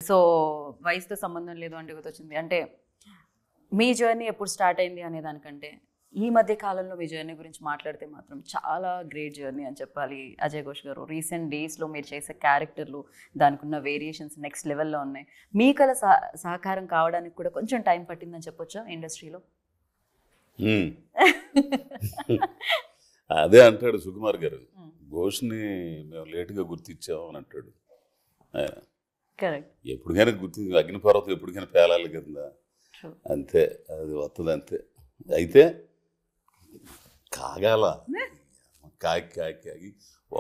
So వయసుతో సంబంధం లేదు అంటే గుర్తొచ్చింది. అంటే మీ జర్నీ ఎప్పుడు స్టార్ట్ అయింది అనే దానికంటే ఈ మధ్య కాలంలో మీ జర్నీ గురించి మాట్లాడితే మాత్రం చాలా గ్రేట్ జర్నీ అని చెప్పాలి అజయ్ ఘోష్ గారు. రీసెంట్ డేస్లో మీరు చేసే క్యారెక్టర్లు, దానికి ఉన్న వేరియేషన్స్ నెక్స్ట్ లెవెల్లో ఉన్నాయి. మీకల సహకారం కావడానికి కూడా కొంచెం టైం పట్టిందని చెప్పొచ్చా ఇండస్ట్రీలో? అదే అంటాడు సుకుమార్ గారు, ఘోష్ని మేము లేటుగా గుర్తించాము అని అంటాడు. కరెక్ట్. ఎప్పటికైనా అగ్నిపర్వతం ఎప్పటికైనా పేలాలి కదా, అంతే, అది వస్తుంది అంతే. అయితే కాగాల కాగి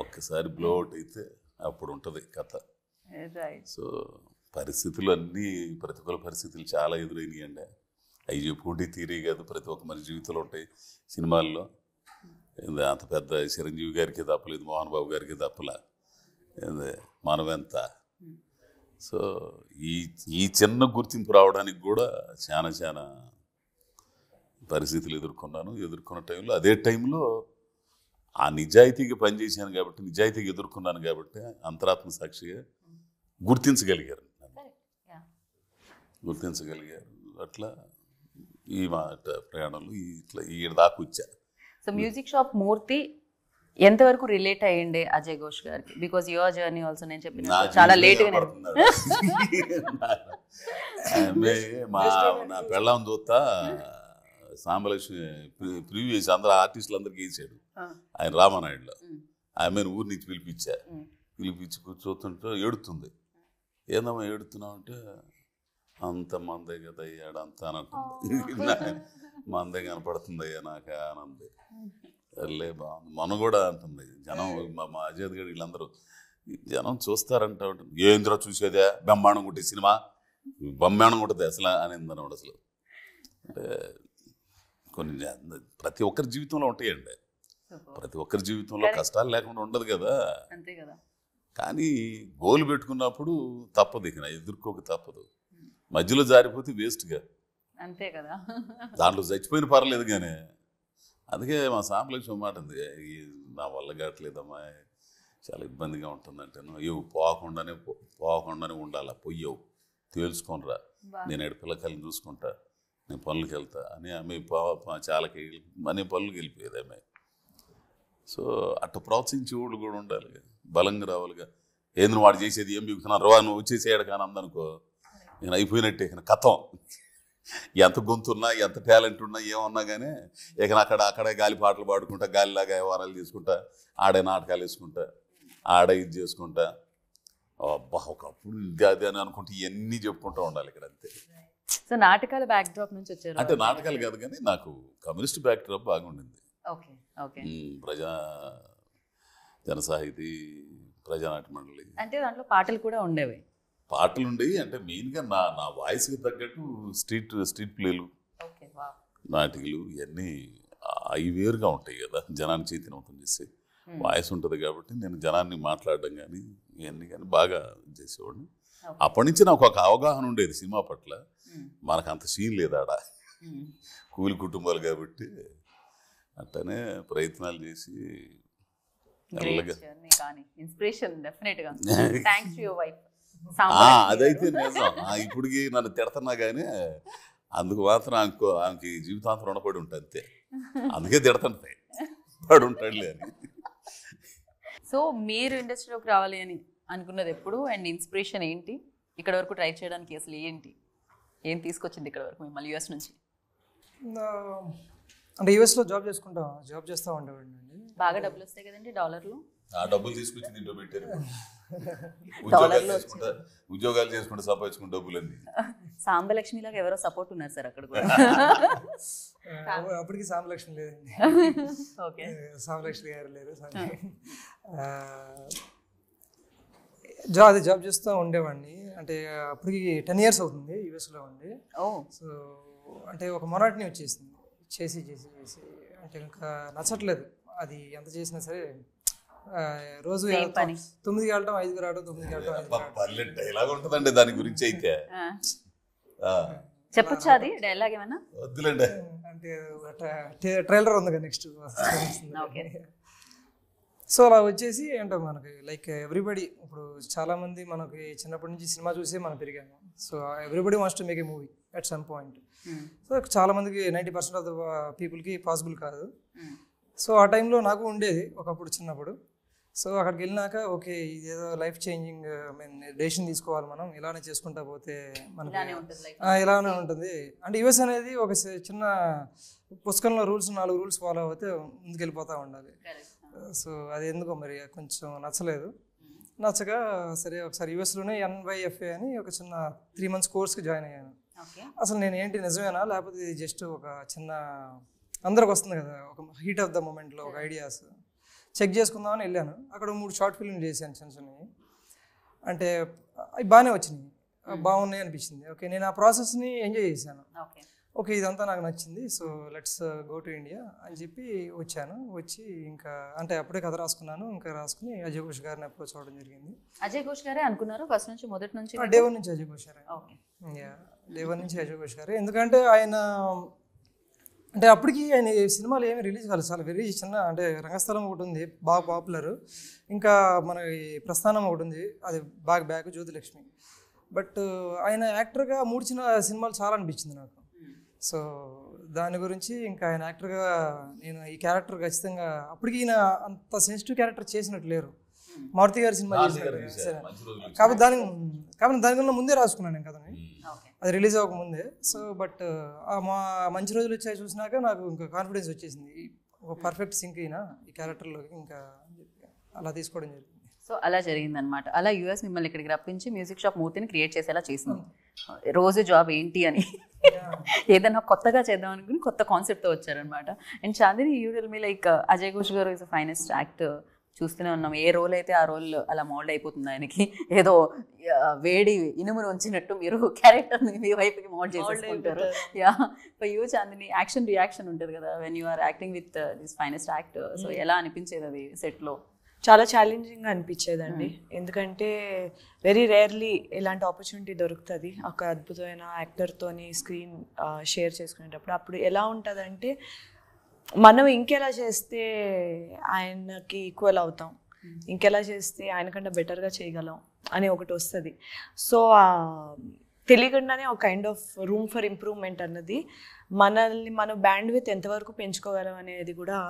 ఒక్కసారి బ్లోఅవుట్ అయితే అప్పుడు ఉంటుంది కథ. సో పరిస్థితులు అన్నీ, ప్రతికూల పరిస్థితులు చాలా ఎదురైనాయండి. అవి చెప్పుకుంటే తీరే కాదు, ప్రతి ఒక్క మన జీవితంలో ఉంటాయి. సినిమాల్లో అంత పెద్ద చిరంజీవి గారికి తప్పలేదు, మోహన్ బాబు గారికి తప్పలే, మనమెంత. సో ఈ చిన్న గుర్తింపు రావడానికి కూడా చాలా పరిస్థితులు ఎదుర్కొన్న టైంలో, అదే టైంలో ఆ నిజాయితీగా పనిచేశాను కాబట్టి, నిజాయితీగా ఎదుర్కొన్నాను కాబట్టి అంతరాత్మ సాక్షిగా గుర్తించగలిగారు. అట్లా ఈ మాట ప్రయాణంలో ఇట్లా ఈ దాకా వచ్చా. సో మ్యూజిక్ షాప్ మూర్తి ఎంతవరకు రిలేట్ అయ్యిండే అజయ్ ఘోష్ గారికి? బికాస్ యువర్ జర్నీ ఆల్సో నేను చెప్పిన చాలా లేట్గా నా పెళ్ళాం చూస్తా సాంబలక్ష్మి ప్రివ్యూ చేసి అందరూ ఆర్టిస్టులు అందరికి వేసాడు ఆయన రామానాయుడులో. ఆమెను ఊరి నుంచి పిలిపించి కూర్చోతుంటే ఏడుతుంది. ఏందమ్మా ఏడుతున్నావు అంటే, అంత మందే కదా అయ్యాడు అంతా అని అంటుంది. మందే కనపడుతుంది అయ్యా నాకు ఆనందే లే బాగుంది. మన కూడా అంటుంది జనం, మా అజయ్ గారు వీళ్ళందరూ జనం చూస్తారంట. ఏంద్రా చూసేదే, బ్రహ్మాండం కొట్టే సినిమా, బ్రహ్మాండం కొట్టదు అసలు అనేది అన్నమాట. అసలు అంటే కొన్ని ప్రతి ఒక్కరి జీవితంలో ఉంటాయండి, ప్రతి ఒక్కరి జీవితంలో కష్టాలు లేకుండా ఉండదు కదా. కానీ గోల్ పెట్టుకున్నప్పుడు తప్పదు, ఇక ఎదుర్కోక తప్పదు. మధ్యలో జారిపోతే వేస్ట్గా, అంతే కదా. దాంట్లో చచ్చిపోయిన పర్లేదు కానీ. అందుకే మా సాంబలక్ష్మి మాట ఉంది, నా వల్ల కావట్లేదమ్మా, చాలా ఇబ్బందిగా ఉంటుందంటే, ఇవి పోకుండానే ఉండాలా, పొయ్యవు తేల్చుకోనరా, నేను ఎడ పిల్లకాయలను చూసుకుంటా, నేను పనులకి వెళ్తా అని ఆమె చాలాకి అనే పనులకి వెళ్ళిపోయేది ఆమె. సో అట్లా ప్రోత్సహించే వాళ్ళు కూడా ఉండాలి, బలంగా రావాలిగా. ఏంది వాడు చేసేది ఏం బిగుతున్నా రవా, నువ్వు వచ్చేసేయడు కానీ అందనుకో, నేను అయిపోయినట్టే ఇక కథం. ఎంత గొంతున్నా, ఎంత టాలెంట్ ఉన్నా, ఏమన్నా కానీ ఇక అక్కడే గాలి పాటలు పాడుకుంటా, గాలిలాగా వ్యవహారాలు తీసుకుంటా, ఆడే నాటకాలు వేసుకుంటా, ఆడే ఇది చేసుకుంటా, అబ్బా ఒకప్పుడు ఇది అది అని అనుకుంటే ఇవన్నీ చెప్పుకుంటూ ఉండాలి ఇక్కడ, అంతే. సో నాటకాల బ్యాక్ డ్రాప్ నుంచి వచ్చారు అంటే? నాటకాలు కాదు కానీ నాకు కమ్యూనిస్ట్ బ్యాక్ డ్రాప్ బాగుండింది. జనసాహితీ, ప్రజానాట్య మండలి, అంటే దాంట్లో పాటలు కూడా ఉండేవి. పాటలు ఉండేవి అంటే మెయిన్గా నా వాయిస్కి తగ్గట్టు స్ట్రీట్ ప్లేలు, నాటికలు ఇవన్నీ అవి వేరుగా ఉంటాయి కదా, జనాన్ని చైతన్యవంతం చేసే వాయిస్ ఉంటుంది కాబట్టి నేను జనాన్ని మాట్లాడడం కానీ ఇవన్నీ కానీ బాగా చేసేవాడిని. అప్పటి నుంచి నాకు ఒక అవగాహన ఉండేది సినిమా పట్ల. మనకు అంత సీన్ లేదు ఆడ, కూలి కుటుంబాలు కాబట్టి అట్టనే ప్రయత్నాలు చేసి అదైతే నిజం. ఇప్పటికి నన్ను తిడుతున్నా కానీ అందుకు మాత్రం ఆమెకి జీవితాంతం రుణపడి ఉంటాయి, అంతే. అందుకే తిడుతుంటాయి, పడి ఉంటాడులే అని. సో మీరు ఇండస్ట్రీలోకి రావాలి అని అనుకున్నది ఎప్పుడు, అండ్ ఇన్స్పిరేషన్ ఏంటి? ఇక్కడ వరకు ట్రై చేయడానికి అసలు ఏం తీసుకొచ్చింది ఇక్కడ వరకు మిమ్మల్ని యూఎస్ నుంచి? అంటే యూఎస్లో జాబ్ చేస్తూ ఉండేవాడిని. బాగా డబ్బులు వస్తాయి కదండి డాలర్లు. ఆ డబ్బులు తీసుకొచ్చి దీంట్లో పెట్టారు, ఉద్యోగాలు చేసుకుంటే సంపాదించుకున్న డబ్బులన్నీ. సాంబలక్ష్మి లాగా ఎవరో సపోర్ట్ ఉన్నారు సార్ అక్కడ కూడా? అప్పటికి సాంబలక్ష్మి లేదండి, సాంబలక్ష్మి గారు లేరు. జాబ్ చేస్తూ ఉండేవాడిని. అంటే అప్పటికి 10 years అవుతుంది యూఎస్లో ఉండి. సో అంటే ఒక మొనాటిని వచ్చేసింది, చేసి అంటే ఇంకా నచ్చట్లేదు. అది ఎంత చేసినా సరే రోజు 9కి వెళ్ళడం 5కి రావడం, 9కి వెళ్ళడం. డైలాగ్ ఉంటుందండి దాని గురించి అయితే, చెప్పొచ్చా అది డైలాగ్ ఏమన్నా? వద్దులేండి, అంటే ట్రైలర్ ఉంది కదా నెక్స్ట్. సో అలా వచ్చేసి అంటే మనకి లైక్ ఎవ్రీబడి ఇప్పుడు చాలామంది మనకి చిన్నప్పటి నుంచి సినిమా చూసే మనం పెరిగాము. So everybody wants to make a movie at some point. So చాలామందికి 90% ఆఫ్ ద పీపుల్కి పాసిబుల్ కాదు. సో ఆ టైంలో నాకు ఉండేది ఒకప్పుడు చిన్నప్పుడు. సో అక్కడికి వెళ్ళినాక ఓకే ఇదేదో లైఫ్ చేంజింగ్ డెసిషన్ తీసుకోవాలి, మనం ఇలానే చేసుకుంటా పోతే మనకి ఇలానే ఉంటుంది. అంటే యూఎస్ అనేది ఒక చిన్న పుస్తకంలో రూల్స్ 4 రూల్స్ ఫాలో అవుతే ముందుకెళ్ళిపోతూ ఉండాలి. సో అది ఎందుకో మరి కొంచెం నచ్చలేదు. నచ్చగా సరే ఒకసారి యూఎస్లోనే NYFA అని ఒక చిన్న 3 months కోర్స్కి జాయిన్ అయ్యాను. అసలు నేను ఏంటి నిజమేనా లేకపోతే ఇది జస్ట్ ఒక చిన్న అందరికి వస్తుంది కదా ఒక హీట్ ఆఫ్ ద మూమెంట్లో ఒక ఐడియాస్ చెక్ చేసుకుందామని వెళ్ళాను. అక్కడ 3 షార్ట్ ఫిల్మ్ చేశాను చిన్న చిన్నవి. అంటే అవి బాగానే వచ్చినాయి, బాగున్నాయి అనిపించింది. ఓకే నేను ఆ ప్రాసెస్ని ఎంజాయ్ చేశాను. ఓకే ఇదంతా నాకు నచ్చింది, so let's go to India అని చెప్పి వచ్చాను. వచ్చి ఇంకా అంటే అప్పుడే కథ రాసుకున్నాను. ఇంకా రాసుకుని అజయ్ ఘోష్ గారిని అప్రోచ్ అవ్వడం జరిగింది. అజయ్ ఘోష్ గారే అనుకున్నారు ఫస్ట్ నుంచి, మొదటి నుంచి? డే 1 నుంచి అజయ్ ఘోష్ గారే. డే 1 నుంచి అజయ్ ఘోష్ గారే. ఎందుకంటే ఆయన అంటే అప్పటికి ఆయన సినిమాలు ఏమి రిలీజ్ కాలేదు, చాలా వెరీ చిన్న. అంటే రంగస్థలం ఒకటి ఉంది బాగా పాపులర్, ఇంకా మన ప్రస్థానం ఒకటి ఉంది అది బాగా బ్యాక్ జ్యోతిలక్ష్మి. బట్ ఆయన యాక్టర్గా 3 చిన్న సినిమాలు చాలా అనిపించింది నాకు. సో దాని గురించి ఇంకా ఆయన యాక్టర్గా నేను ఈ క్యారెక్టర్ ఖచ్చితంగా అప్పటికి ఈయన అంత సెన్సిటివ్ క్యారెక్టర్ చేసినట్టు లేరు. మారుతి గారి సినిమా చేసినట్టు కాబట్టి దానికన్నా ముందే రాసుకున్నాను నేను కథని, అది రిలీజ్ అవ్వకముందే. సో బట్ మా మంచి రోజులు వచ్చాయి చూసినాక నాకు ఇంకా కాన్ఫిడెన్స్ వచ్చేసింది, ఒక పర్ఫెక్ట్ సింక్ అయినా ఈ క్యారెక్టర్లోకి, ఇంకా అలా తీసుకోవడం జరిగింది. సో అలా జరిగిందనమాట. అలా యూఎస్ మిమ్మల్ని ఇక్కడికి రప్పించి మ్యూజిక్ షాప్ మూర్తిని క్రియేట్ చేసేలా చేసింది. రోజు జాబ్ ఏంటి అని ఏదైనా కొత్తగా చేద్దాం అనుకుని కొత్త కాన్సెప్ట్తో వచ్చారనమాట. And Chandini you tell me like Ajay Ghosh garu is a finest actor, చూస్తూనే ఉన్నాం. ఏ రోల్ అయితే ఆ రోల్ అలా మోల్డ్ అయిపోతుంది ఆయనకి. ఏదో వేడి ఇనుమును ఉంచినట్టు మీరు క్యారెక్టర్ని మీ వైపుకి మోల్డ్ చేసుకుంటారు. Yeah for you Chandini action reaction ఉంటుంది కదా when you are acting with this finest actor. So ఎలా అనిపించేది అది సెట్లో? చాలా ఛాలెంజింగ్గా అనిపించేదండి. ఎందుకంటే వెరీ రేర్లీ ఇలాంటి ఆపర్చునిటీ దొరుకుతుంది ఒక అద్భుతమైన యాక్టర్తోని స్క్రీన్ షేర్ చేసుకునేటప్పుడు. అప్పుడు ఎలా ఉంటుందంటే మనం ఇంకెలా చేస్తే ఆయనకి ఈక్వల్ అవుతాం, ఇంకెలా చేస్తే ఆయనకంటే బెటర్గా చేయగలం అని ఒకటి వస్తుంది. సో తెలియకుండానే ఒక kind of room for improvement అన్నది మనల్ని మనం బ్యాండ్ విత్ ఎంతవరకు పెంచుకోగలం అనేది కూడా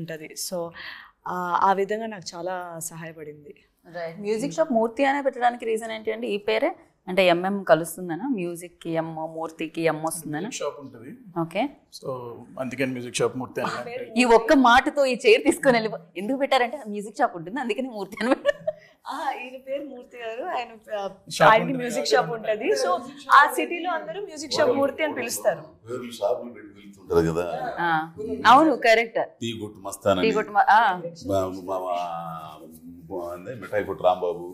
ఉంటుంది. సో ఆ విధంగా నాకు చాలా సహాయపడింది. మ్యూజిక్ షాప్ మూర్తి అనే పెట్టడానికి రీజన్ ఏంటి అండి? ఈ పేరే అంటే MM కలుస్తుందనా? మ్యూజిక్కి M, మూర్తికి M వస్తుందనా? షాప్ ఉంటుంది. ఓకే, సో అందుకని మ్యూజిక్ షాప్ మూర్తి అని. ఈ ఒక్క మాటతో ఈ చైర్ తీసుకొని ఎందుకు పెట్టారంటే మ్యూజిక్ షాప్ ఉంటుంది అందుకని మూర్తి అని పెట్టారు. ఈయన పేరు మూర్తి గారు, ఆయనకి మ్యూజిక్ షాప్ ఉంటుంది. సో ఆ సిటీలో అందరూ మ్యూజిక్ షాప్ మూర్తి అని పిలుస్తారు. అవును కరెక్ట్. టీ కొట్టు మస్తాన్, మిఠాయి కొట్టు రాంబాబు,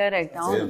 కరెక్ట్. అవును